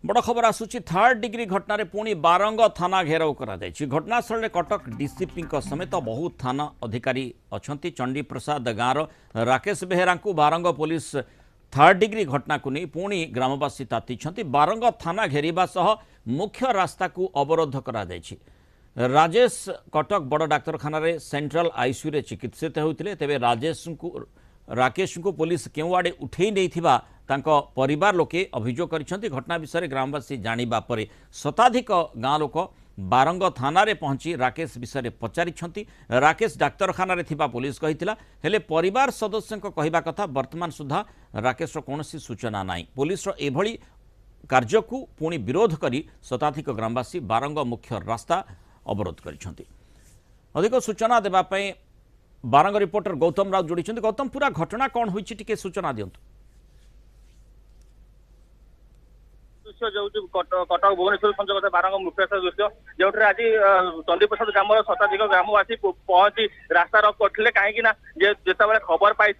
बड़ खबर आसूची third degree घटना पुणी बारंग थाना घेराव घटनास्थल में कटक डीसीपी समेत बहुत थाना अधिकारी अच्छा चंडी प्रसाद गाँव Rakesh Behera Barang police third degree घटना को नहीं पुणी ग्रामवासी ताती बारंग थाना घेरिबा सह मुख्य रास्ता को अवरोध करा राजेश कटक बड़ डाक्तखाना सेंट्रल आईसीयू रे चिकित्सित होते तेज राकेश को पुलिस केउ आड़े उठे नहीं परिवार लोके अभियोग कर घटना विषय ग्रामवासी जानिबा परे शताधिक गाँ लोक बारंग थाना रे पहुंची राकेश विषय पचारि राकेश डाक्तखाना रे थिबा पुलिस कहितिला हेले परिवार सदस्य कहवा कथा वर्तमान सुधा राकेश कौन सूचना नाई पुलिस एभली कार्य को पुणी विरोध करी शताधिक ग्रामवासी बारंग मुख्य रास्ता अवरोध कर अधिक सूचना देवाई बारंग रिपोर्टर गौतम राउत जोड़ी गौतम पूरा घटना कौन होइछि टिके सूचना दियंतु। कटक भुवनेश्वर संजोग बारंग मुख्य दृश्य जो आज चंडीप्रसाद ग्राम शताधिक ग्रामवासी पहुंची रास्ता रोक करते कहीं जिते खबर पाई